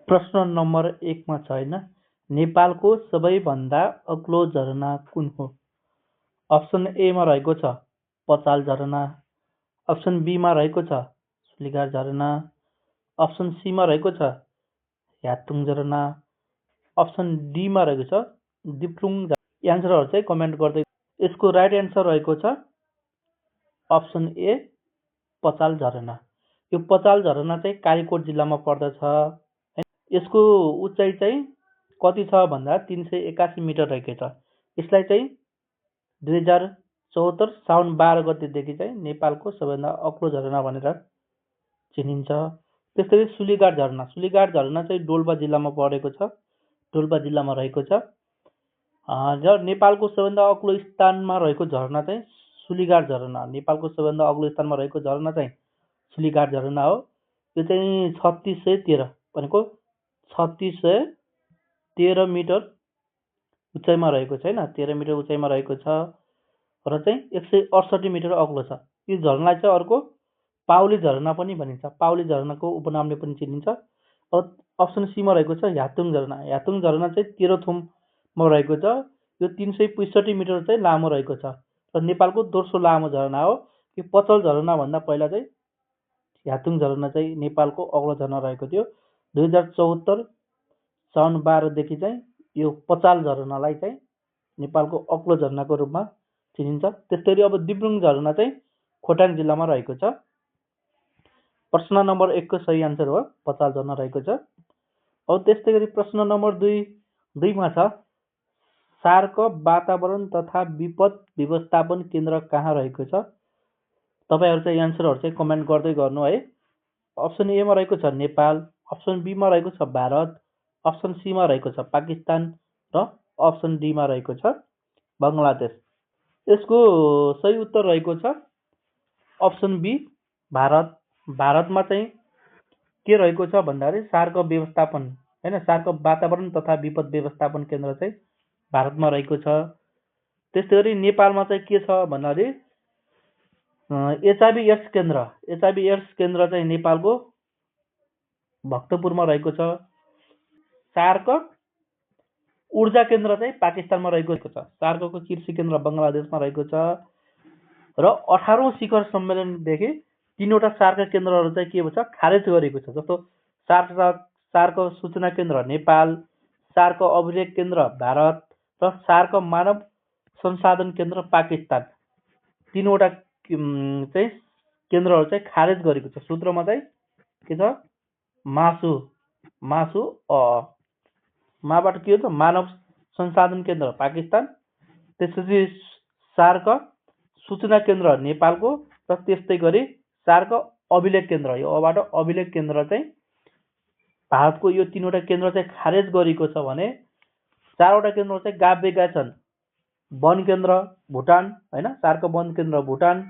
प्रश्न नम्बर 1 मा छ हैन, नेपालको सबैभन्दा अग्लो झरना कुन हो? अप्सन ए मा रहेको छ पचाल झरना, अप्सन बी मा रहेको छ सुलीघाट झरना, अप्सन सी मा रहेको छ यातुङ झरना, अप्सन डी मा रहेको छ दिप्लुङ झरना। एन्सरहरू चाहिँ कमेन्ट गर्दै। यसको राइट एन्सर रहेको छ अप्सन ए पचाल झरना। यो पचाल झरना चाहिँ कालीकोट जिल्लामा पर्दछ। यसको उचाइ चाहिँ कति छ भन्दा 381 मिटर रहेको छ। यसलाई चाहिँ 2074 साउन 12 गतेदेखि चाहिँ नेपालको सबैभन्दा अग्लो झरना भनेर चिनिन्छ। त्यस्तै सुलीघाट झरना। सुलीघाट झरना चाहिँ डोल्पा जिल्लामा परेको छ, डोल्पा जिल्लामा रहेको छ। र नेपालको सबैभन्दा अग्लो स्थानमा रहेको झरना चाहिँ सुलीघाट झरना। नेपालको सबैभन्दा अग्लो स्थानमा रहेको झरना चाहिँ सुलीघाट झरना हो। यो चाहिँ 3613 भनेको 3613 मिटर उचाइमा रहेको छ हैन, 13 मिटर उचाइमा रहेको छ र चाहिँ 168 मिटर अग्लो छ। यो झरनालाई चाहिँ अर्को पाउली झरना पनि भनिन्छ, पाउली झरनाको उपनामले पनि चिनिन्छ। अप्सन सी मा रहेको छ यातुङ झरना। यातुङ झरना चाहिँ तेह्रथुममा रहेको छ। यो 365 मिटर चाहिँ लामो रहेको छ र नेपालको दोस्रो लामो झरना हो। यो पचल झरना भन्दा पहिला चाहिँ यातुङ झरना चाहिँ नेपालको अग्लो झरना रहेको थियो। 2074 साउन 12 देखि चाहिँ यो पचाल झरनालाई चाहिँ नेपालको अग्लो झरनाको रूपमा चिनिन्छ। त्यसरी अब दिप्लुङ झरना चाहिँ खोटाङ जिल्लामा रहेको छ। प्रश्न नम्बर 1 को सही आन्सर हो पचाल झरना रहेको छ। अब त्यस्तै गरी प्रश्न नम्बर 2 मा छ सार्क वातावरण तथा विपद व्यवस्थापन केन्द्र कहाँ रहेको छ? तपाईहरु चाहिँ एन्सरहरु चाहिँ कमेन्ट गर्दै गर्नु है। अप्सन ए मा रहेको छ नेपाल, अप्सन बी मा रहेको छ भारत, अप्सन सी मा रहेको छ पाकिस्तान र अप्सन डी मा रहेको छ बंगलादेश। यसको सही उत्तर रहेको छ अप्सन बी भारत। भारतमा चाहिँ के रहेको छ भन्दाखेरि सार्क व्यवस्थापन हैन, सार्क वातावरण तथा विपद व्यवस्थापन केन्द्र चाहिँ भारतमा रहेको छ। त्यस्तै गरी नेपालमा चाहिँ के छ भन्दाखेरि एचआईभी एड्स केन्द्र, एचआईभी एड्स केन्द्र चाहिँ नेपालको भक्तपुरमा रहेको छ। सार्क ऊर्जा केन्द्र चाहिँ पाकिस्तानमा रहेको छ। सार्कको कृषि केन्द्र बंगलादेशमा रहेको छ र 18औं शिखर सम्मेलनदेखि 3वटा सार्क केन्द्रहरू चाहिँ के छ खारेज गरेको छ। जस्तो सार्क सूचना केन्द्र नेपाल, सार्क अभिलेख केन्द्र भारत र सार्क मानव संसाधन केन्द्र पाकिस्तान। 3वटा चाहिँ केन्द्रहरू चाहिँ खारेज गरेको छ। सूत्रमा चाहिँ के छ मासु माबाट के हो मानव संसाधन केन्द्र पाकिस्तान, त्यसपछि सार्क सूचना केन्द्र नेपालको र त्यस्तै गरी सार्क अभिलेख केन्द्र, यो अबाट अभिलेख केन्द्र चाहिँ भारतको। यो 3वटा केन्द्र चाहिँ खारेज गरेको छ भने 4वटा केन्द्र चाहिँ गाभिएका छन्। वन केन्द्र भुटान हैन, सार्क वन केन्द्र भुटान,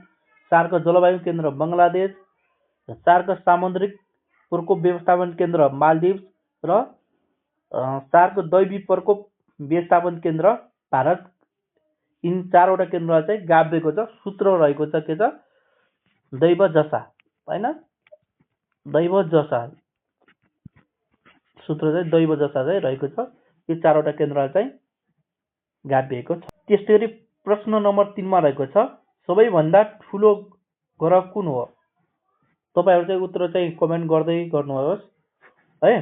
सार्क जलवायु केन्द्र बंगलादेश, सार्क सामुद्रिक प्रकोप व्यवस्थापन केन्द्र मालदिभ्स र सार्क दैवी प्रकोप व्यवस्थापन केन्द्र भारत। यिन 4वटा केन्द्र चाहिँ गाभिएको छ। सूत्र रहेको छ के छ दैव जसा हैन, दैव जसा सूत्र चाहिँ दैव जसा चाहिँ रहेको छ। यो 4वटा केन्द्र चाहिँ गाभिएको छ। त्यसै गरी प्रश्न नम्बर 3 मा रहेको छ सबैभन्दा ठुलो ग्रह कुन हो? तपाईहरु चाहिँ उत्तर चाहिँ कमेन्ट गर्दै गर्नुहोस् है।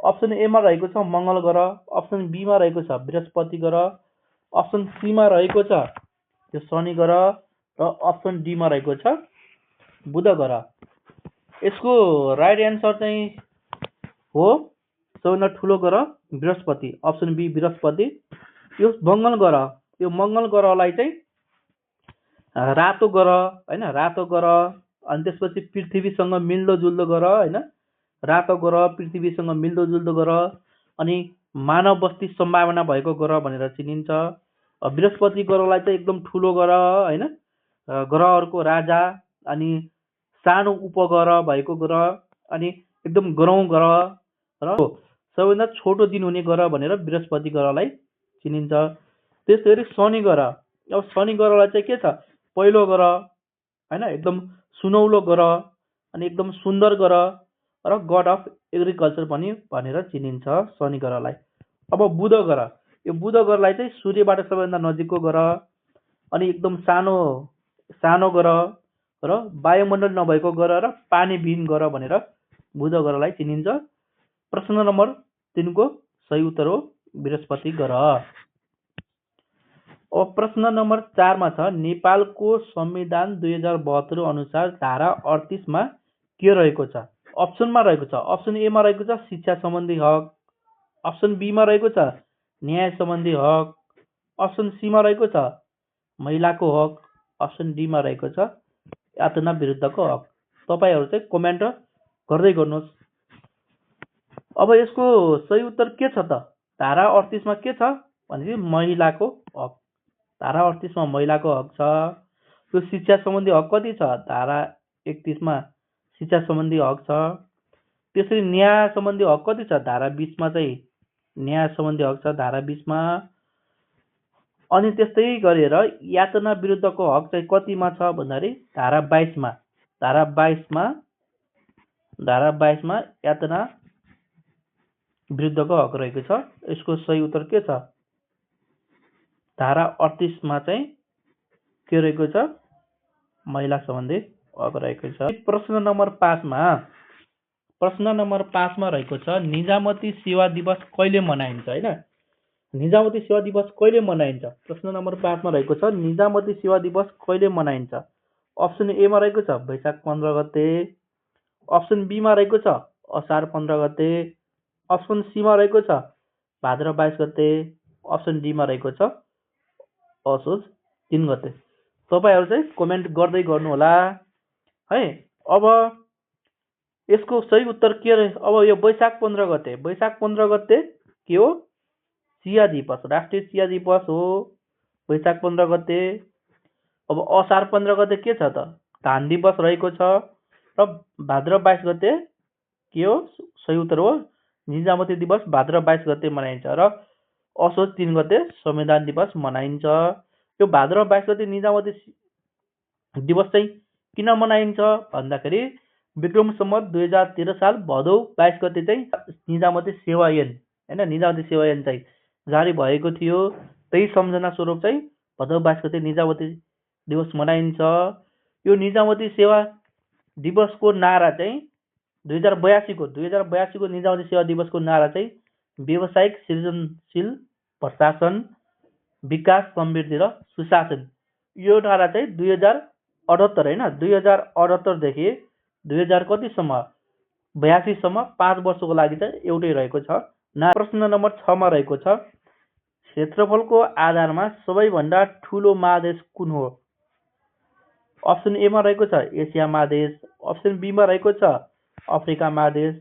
अप्सन ए मा रहेको छ मंगल ग्रह, अप्सन बी मा रहेको छ बृहस्पति ग्रह, अप्सन सी मा रहेको छ यो शनि ग्रह र अप्सन डी मा रहेको छ बुध ग्रह। यसको राइट एन्सर चाहिँ हो सबैभन्दा ठुलो ग्रह बृहस्पति, अप्सन बी बृहस्पति। यो मंगल ग्रह, यो मंगल ग्रहलाई चाहिँ रातो ग्रह हैन, रातो ग्रह अनि त्यसपछि पृथ्वीसँग मिल्दोजुल्दो ग्रह हैन, रातो ग्रह पृथ्वीसँग मिल्दोजुल्दो ग्रह अनि मानव बस्ती सम्भावना भएको ग्रह भनेर चिनिन्छ। बृहस्पति ग्रहलाई चाहिँ एकदम ठुलो ग्रह हैन, ग्रहहरूको राजा अनि सानो उपग्रह भएको ग्रह अनि एकदम गरौँ ग्रह र सबैभन्दा छोटो दिन हुने ग्रह भनेर बृहस्पति ग्रहलाई चिनिन्छ। त्यसै गरी शनि ग्रह, अब शनि ग्रहलाई चाहिँ के छ पहिलो ग्रह हैन, एकदम सुनौलो ग्रह अनि एकदम सुन्दर ग्रह र गड अफ एग्रिकल्चर पनि भनेर चिनिन्छ शनि ग्रहलाई। अब बुध ग्रह, यो बुध ग्रहलाई चाहिँ सूर्यबाट सबैभन्दा नजिकको ग्रह अनि एकदम सानो ग्रह र वायुमण्डल नभएको ग्रह र पानीविहीन ग्रह भनेर बुध ग्रहलाई चिनिन्छ। प्रश्न नम्बर 3 को सही उत्तर हो बृहस्पति ग्रह। अब प्रश्न नम्बर 4 मा छ नेपालको संविधान 2072 अनुसार धारा 38 मा के रहेको छ? अप्सनमा रहेको छ, अप्सन ए मा रहेको छ शिक्षा सम्बन्धी हक, अप्सन बी मा रहेको छ न्याय सम्बन्धी हक, अप्सन सी मा रहेको छ महिलाको हक, अप्सन डी मा रहेको छ यातना विरुद्धको हक। तपाईहरु चाहिँ कमेन्ट गर्दै गर्नुहोस्। अब यसको सही उत्तर के छ त? धारा 38 मा के छ भनेपछि महिलाको हक। धारा 38 मा महिलाको हक छ। यो शिक्षा सम्बन्धी हक कति छ? धारा 31 मा शिक्षा सम्बन्धी हक छ। त्यसरी न्याय सम्बन्धी हक कति छ? धारा 20 मा चाहिँ न्याय सम्बन्धी हक छ धारा 20 मा। अनि त्यस्तै गरेर यातना विरुद्धको हक चाहिँ कतिमा छ भन्दाखेरि धारा 22 मा। धारा 22 मा यातना विरुद्धको हक रहेको छ। यसको सही उत्तर के छ? धारा 38 मा चाहिँ के रहेको छ? महिला सम्बन्धी हक रहेको छ। प्रश्न नम्बर 5 मा रहेको छ निजामती सेवा दिवस कहिले मनाइन्छ हैन? निजामती सेवा दिवस कहिले मनाइन्छ? प्रश्न नम्बर 5 मा रहेको छ निजामती सेवा दिवस कहिले मनाइन्छ? अप्सन ए मा रहेको छ वैशाख 15 गते, अप्सन बी मा रहेको छ असार 15 गते, अप्सन सी मा रहेको छ भाद्र 22 गते, अप्सन डी मा रहेको छ असोज 3 गते। तपाईहरु चाहिँ कमेन्ट गर्दै गर्नु होला है। अब यसको सही उत्तर के रहे? अब यो वैशाख 15 गते के हो? चिया दिवस, राष्ट्रिय चिया दिवस हो वैशाख 15 गते। अब असार 15 गते के छ त? धान दिवस रहेको छ र भाद्र 22 गते के हो? सही उत्तर हो निजामती दिवस भाद्र 22 गते मनाइन्छ र असोज 3 गते संविधान दिवस मनाइन्छ। यो भाद्र 22 गते निजामती दिवस चाहिँ किन मनाइन्छ भन्दाखेरि विक्रम सम्वत 2013 साल भदौ 22 गते चाहिँ निजामती सेवा ऐन हैन निजामती सेवा ऐन चाहिँ जारी भएको थियो। त्यही सम्झना स्वरूप चाहिँ भदौ 22 गते निजामती दिवस मनाइन्छ। यो निजामती सेवा दिवसको नारा चाहिँ 2082 को निजामती सेवा दिवसको नारा चाहिँ व्यावसायिक सृजनशील प्रशासन विकास समृद्धि र सुशासन। यो नारा चाहिँ 2078 हैन 2078 देखि 2000 कतिसम्म 82 सम्म 5 वर्षको लागि चाहिँ एउटै रहेको छ। प्रश्न नम्बर 6 मा रहेको छ क्षेत्रफलको आधारमा सबैभन्दा ठूलो महादेश कुन हो? अप्सन ए मा रहेको छ एसिया महादेश, अप्सन बी मा रहेको छ अफ्रिका महादेश,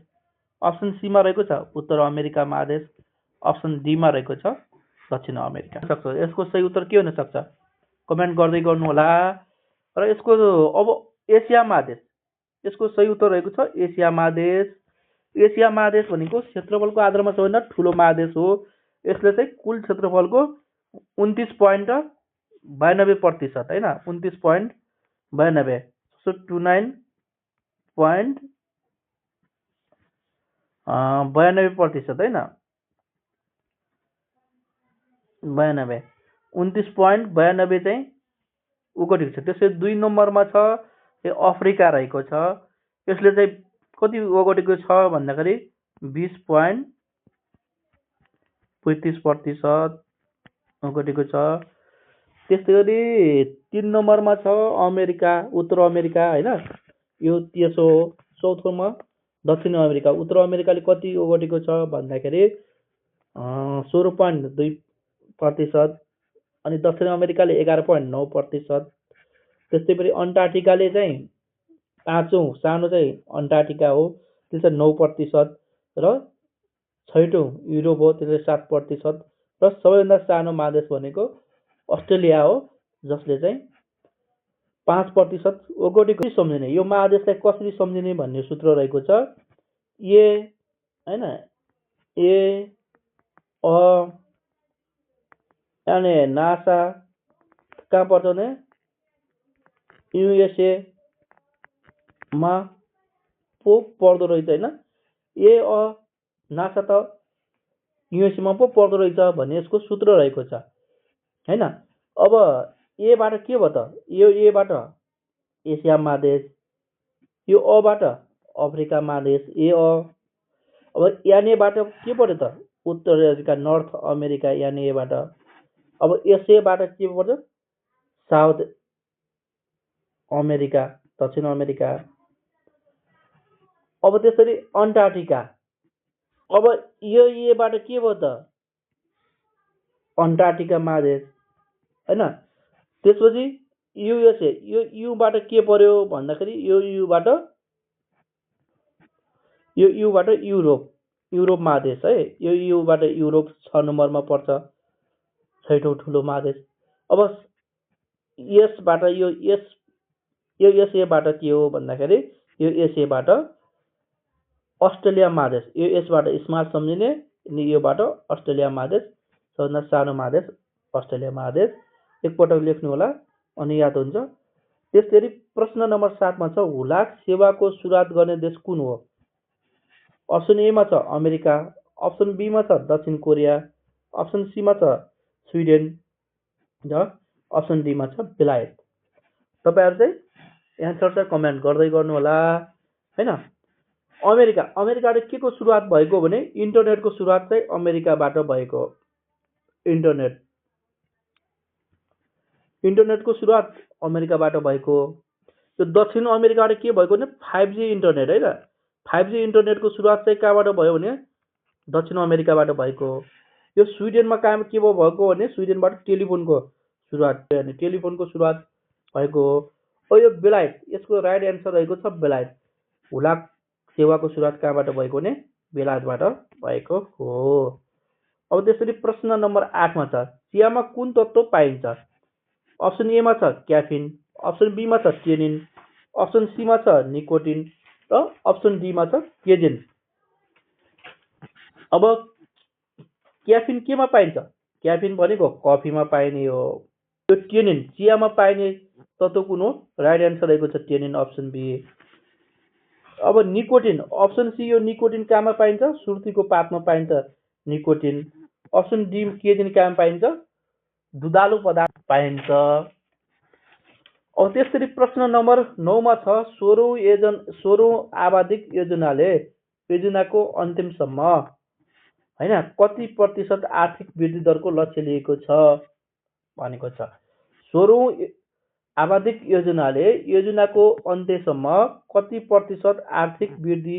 अप्सन सी मा रहेको छ उत्तर अमेरिका महादेश, अप्सन डी मा रहेको छ दक्षिण अमेरिका। यसको सही उत्तर के हुन सक्छ? कमेन्ट गर्दै गर्नु होला। र यसको अब एसिया महादेश, यसको सही उत्तर रहेको छ एसिया महादेश। एसिया महादेश भनेको क्षेत्रफलको आधारमा सबैभन्दा ठूलो महादेश हो। यसले चाहिँ कुल क्षेत्रफलको 29.92% हैन 29.92 सो 29.92% हैन 29.92 चाहिँ ओगटेको छ। त्यसै 2 नम्बरमा छ अफ्रिका रहेको छ। यसले चाहिँ कति ओगटेको छ भन्दाखेरि 20.35% ओगटेको छ। त्यस्तै गरी 3 नम्बरमा छ अमेरिका, उत्तर अमेरिका हैन यो तेस्रो हो। चौथोमा दक्षिण अमेरिका। उत्तर अमेरिकाले कति ओगटेको छ भन्दाखेरि 16.2% अनि दक्षिण अमेरिकाले 11.9%। त्यस्तै गरी अन्टार्कटिकाले चाहिँ 5औं सानो चाहिँ अन्टार्कटिका हो त्यसले 9% र 6औं युरोप हो त्यसले 7% र सबैभन्दा सानो महादेश भनेको अस्ट्रेलिया हो जसले चाहिँ 5% ओगटेको। सम्झिने यो महादेशलाई कसरी सम्झिने भन्ने सूत्र रहेको छ ए हैन ए अ यानी नासा कहाँ पर्छ भने युएसए मा पो पर्दो रहेछ होइन, ए अ नासा त युएसएमा पो पर्दो रहेछ भन्ने यसको सूत्र रहेको छ होइन। अब एबाट के भयो त, यो एबाट एसिया महादेश, यो अबाट अफ्रिका महादेश ए अ। अब यानेबाट के पर्यो त, उत्तर अमेरिका नर्थ अमेरिका यानेबाट। अब एसएबाट के पर्यो, साउथ अमेरिका दक्षिण अमेरिका। अब त्यसरी अन्टार्क्टिका। अब यो एबाट के भयो त, अन्टार्क्टिका महादेश होइन। त्यसपछि युएसए, यो युबाट के पर्यो भन्दाखेरि यो युबाट युरोप महादेश है। यो युबाट युरोप 6 नम्बरमा पर्छ, 6औं ठुलो महादेश। अब यसबाट यो एसएबाट के हो भन्दाखेरि यो एसएबाट अस्ट्रेलिया महादेश, यो यसबाट स्मार्ट सम्झिने, अनि योबाट अस्ट्रेलिया महादेश, सबभन्दा सानो महादेश अस्ट्रेलिया महादेश। एकपटक लेख्नु होला अनि याद हुन्छ। त्यसरी प्रश्न नम्बर 7 मा छ, हुलाक सेवाको सुरुवात गर्ने देश कुन हो? अप्सन ए मा छ अमेरिका, अप्सन बी मा छ दक्षिण कोरिया, अप्सन सी मा छ स्विडेन र अप्सन डी मा छ बेलायत। तपाईहरु चाहिँ एन्सर चाहिँ कमेन्ट गर्दै गर्नु होला हैन। अमेरिकाबाट के को सुरुवात भएको भने इन्टरनेटको सुरुवात चाहिँ अमेरिकाबाट भएको। इन्टरनेटको सुरुवात अमेरिकाबाट भएको। यो दक्षिण अमेरिकाबाट के भएको भने 5G इन्टरनेट है त। 5G इन्टरनेटको सुरुवात चाहिँ कहाँबाट भयो भने दक्षिण अमेरिकाबाट भएको। यो स्विडेनमा काम के भएको भने स्विडेनबाट टेलिफोनको सुरुवात भएको हो। अब यो बेलायत, यसको राइट एन्सर रहेको छ बेलायत। हुलाक सेवाको सुरुवात कहाँबाट भएको भने बेलायतबाट भएको हो। अब त्यसरी प्रश्न नम्बर 8 मा छ, चियामा कुन तत्त्व पाइन्छ? अप्सन ए मा छ क्याफिन, अप्सन बी मा छ टेनिन, अप्सन सी मा छ निकोटिन र अप्सन डी मा छ केजिन। अब क्याफिन केमा पाइन्छ? क्याफिन भनेको कफीमा पाइने हो। यो टेनिन चियामा पाइने तत्त्व कुन हो? राइट एन्सर रहेको छ टेनिन, अप्सन बी। अब निकोटिन, अप्सन सी, यो निकोटिन कहाँमा पाइन्छ? सुर्तीको पातमा पाइन्छ निकोटिन। अप्सन डी केजिन कहाँमा पाइन्छ? दुधालु पदार्थ पाइन्छ। अब त्यसरी प्रश्न नम्बर 9 मा छ, 16औं आबादिक योजनाको अन्तिमसम्म हैन कति प्रतिशत आर्थिक वृद्धि दरको लक्ष्य लिएको छ भनेको छ। 16औं आबादिक योजनाको अन्त्यसम्म कति प्रतिशत आर्थिक वृद्धि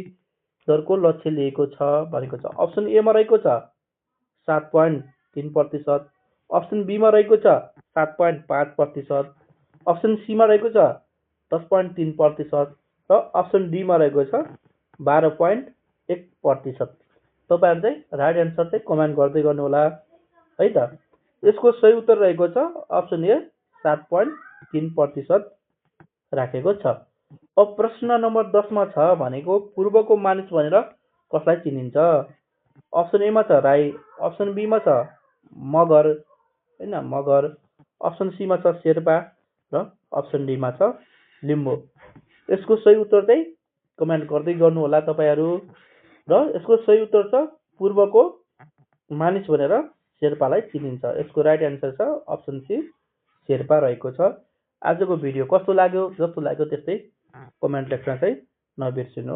दरको लक्ष्य लिएको छ भनेको छ। अप्सन ए मा रहेको छ 7.3%, अप्सन बी मा रहेको छ 7.5%, अप्सन सी मा रहेको छ 10.3% र अप्सन डी मा रहेको छ 12.1%। तपाईहरु चाहिँ राइट एन्सर चाहिँ कमेन्ट गर्दै गर्नु होला है त। यसको सही उत्तर रहेको छ अप्सन ए 7.3% राखेको छ। अब प्रश्न नम्बर 10 मा छ भनेको पूर्वको मानिस भनेर कसलाई चिनिन्छ? अप्सन ए मा छ राई, अप्सन बी मा छ मगर हैन मगर, अप्सन सी मा छ शेर्पा र अप्सन डी मा छ लिम्बू। यसको सही उत्तर चाहिँ कमेन्ट गर्दै गर्नु होला तपाईहरु। र यसको सही उत्तर छ पूर्वको मानिस भनेर शेर्पालाई चिनिन्छ। यसको राइट एन्सर छ अप्सन सी शेर्पा रहेको छ। आजको भिडियो कस्तो लाग्यो? जस्तो लाग्यो त्यस्तै कमेन्ट लेख्न चाहिँ नबिर्सिनु।